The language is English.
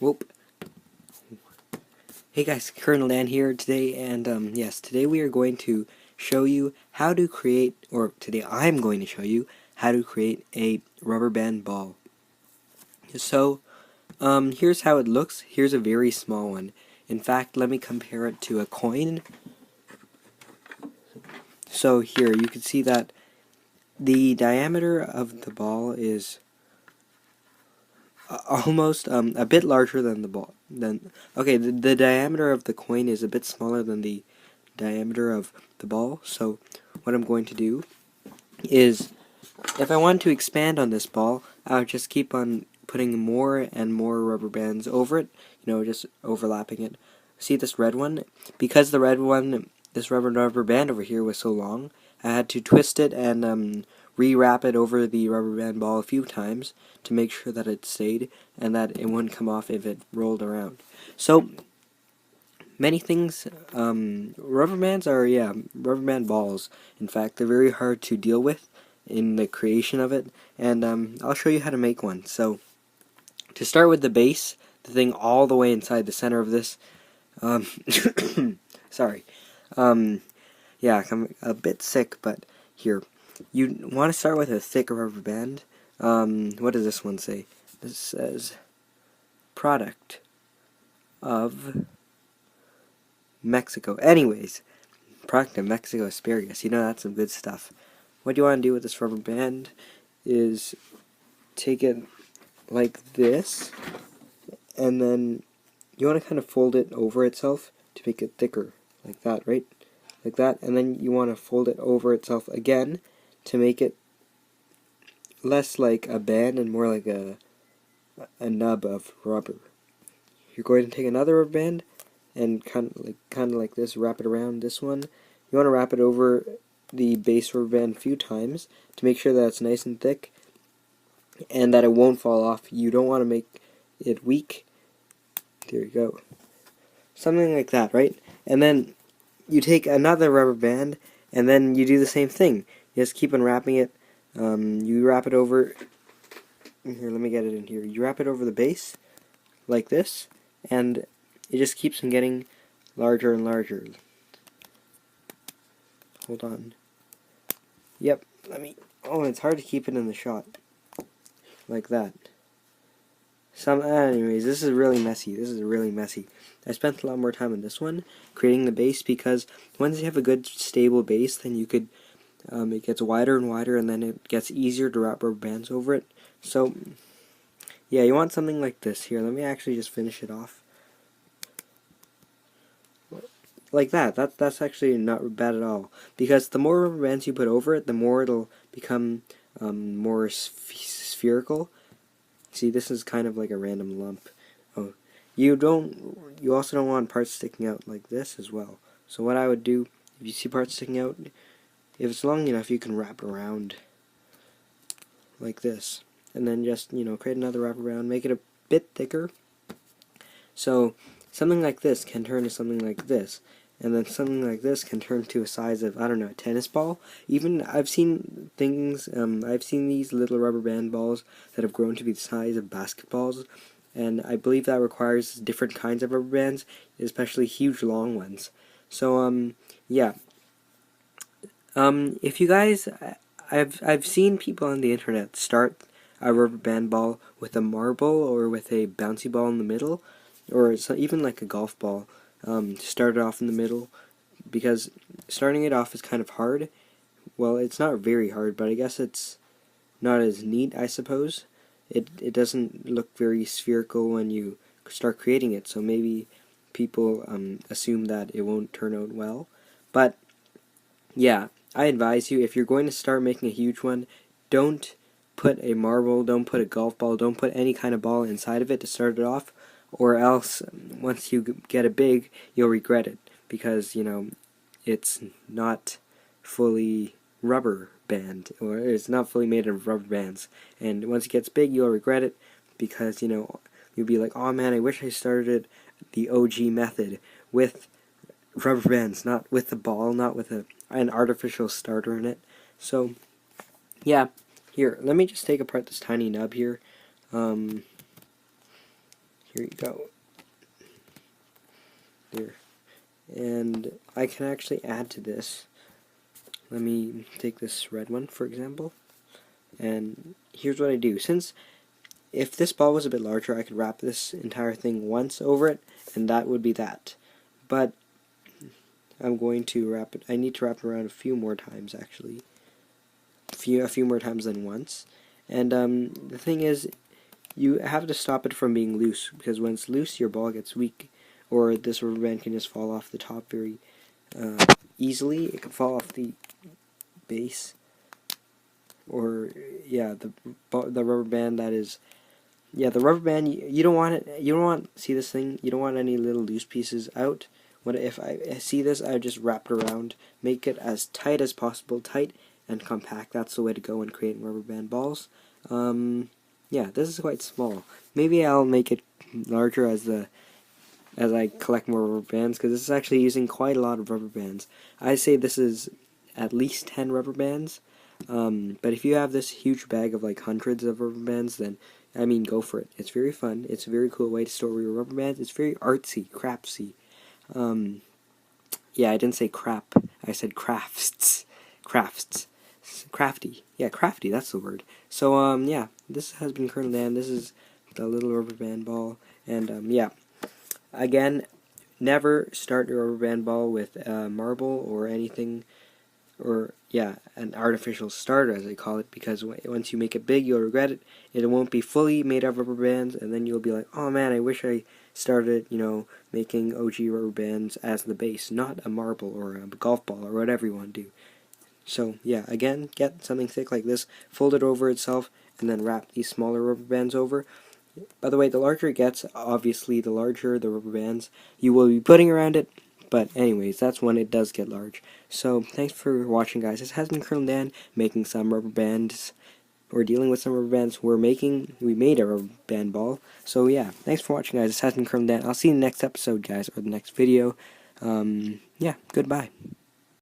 Whoop. Hey guys, Colonel Dan here today, and yes, today we are going to show you how to create, or today I'm going to show you how to create a rubber band ball. So, here's how it looks. Here's a very small one. In fact, let me compare it to a coin. So here, you can see that the diameter of the ball is almost a bit larger than the ball. Okay, the diameter of the coin is a bit smaller than the diameter of the ball. So what I'm going to do is, if I want to expand on this ball, I'll just keep on putting more and more rubber bands over it, just overlapping it. See this red one? Because the red one, this rubber band over here was so long, I had to twist it and rewrap it over the rubber band ball a few times to make sure that it stayed and that it wouldn't come off if it rolled around. So many things, rubber bands are, rubber band balls. In fact, they're very hard to deal with in the creation of it, and I'll show you how to make one. So, to start with the base, the thing all the way inside the center of this, sorry, yeah, I'm a bit sick, but here, you want to start with a thick rubber band. What does this one say? This says, product of Mexico. Anyways, product of Mexico asparagus. That's some good stuff. What you want to do with this rubber band is take it like this, and then you want to kind of fold it over itself to make it thicker, like that, right? Like that, and then you want to fold it over itself again to make it less like a band and more like a nub of rubber. You're going to take another rubber band and kind of like this, wrap it around this one. You want to wrap it over the base rubber band a few times to make sure that it's nice and thick and that it won't fall off. You don't want to make it weak. There you go. Something like that, right? And then you take another rubber band and then you do the same thing. You just keep on wrapping it. You wrap it over. Here, let me get it in here. You wrap it over the base like this, and it just keeps on getting larger and larger. Hold on. Yep, it's hard to keep it in the shot. Like that. Anyways, this is really messy. I spent a lot more time on this one, creating the base, because once you have a good stable base, then you could, it gets wider and wider, and then it gets easier to wrap rubber bands over it. So, yeah, you want something like this. Here, let me actually just finish it off. Like that. That's actually not bad at all, because the more rubber bands you put over it, the more it'll become more spherical. See, this is kind of like a random lump. Oh, you also don't want parts sticking out like this as well. So what I would do, if you see parts sticking out, if it's long enough, you can wrap it around like this, and then just create another wrap around, make it a bit thicker. So something like this can turn to something like this, and then something like this can turn to a size of, I don't know, a tennis ball. Even I've seen things, I've seen these little rubber band balls that have grown to be the size of basketballs, and I believe that requires different kinds of rubber bands, especially huge long ones. So yeah. If you guys, I've seen people on the internet start a rubber band ball with a marble or with a bouncy ball in the middle, or even like a golf ball. Start it off in the middle, because starting it off is kind of hard. Well, it's not very hard, but I guess it's not as neat, I suppose. It doesn't look very spherical when you start creating it, so maybe people assume that it won't turn out well. But yeah, I advise you, if you're going to start making a huge one, don't put a marble, don't put a golf ball, don't put any kind of ball inside of it to start it off, or else once you get it big, you'll regret it, because it's not fully rubber band, or it's not fully made of rubber bands, and once it gets big, you'll regret it, because you'll be like, oh man, I wish I started the OG method with rubber bands, not with the ball, not with an artificial starter in it. So yeah, here, let me just take apart this tiny nub here. Here you go. There. And I can actually add to this. Let me take this red one, for example. And here's what I do. Since if this ball was a bit larger, I could wrap this entire thing once over it, and that would be that. But I'm going to wrap it. I need to wrap it around a few more times, actually. A few more times than once. And the thing is, you have to stop it from being loose, because when it's loose, your ball gets weak, or this rubber band can just fall off the top very easily. It can fall off the base, or yeah, the rubber band that is. Yeah, the rubber band, you don't want it, you don't want, see this thing, you don't want any little loose pieces out. What if I see this, I just wrap it around, make it as tight as possible, tight and compact. That's the way to go when creating rubber band balls. Yeah, this is quite small. Maybe I'll make it larger as I collect more rubber bands, because this is actually using quite a lot of rubber bands. I say this is at least 10 rubber bands. But if you have this huge bag of like hundreds of rubber bands, then I mean, go for it. It's very fun. It's a very cool way to store your rubber bands. It's very artsy, craftsy. Yeah, I didn't say crap. I said crafts. Crafts. Crafty. Yeah, crafty, that's the word. So, yeah, this has been Colonel Dan. This is the little rubber band ball. And, yeah. Again, never start your rubber band ball with marble or anything, or yeah, an artificial starter as they call it, because once you make it big, you'll regret it. It won't be fully made of rubber bands, and then you'll be like, oh man, I wish I started, making OG rubber bands as the base, not a marble or a golf ball or whatever you want to do. So yeah, again, get something thick like this, fold it over itself, and then wrap these smaller rubber bands over. By the way, the larger it gets, obviously the larger the rubber bands you will be putting around it. But anyways, that's when it does get large. So thanks for watching, guys. This has been Colonel Dan making some rubber bands, or dealing with some rubber bands. We made a rubber band ball. So yeah, thanks for watching, guys. This has been Colonel Dan. I'll see you in the next episode, guys, or the next video. Yeah, goodbye.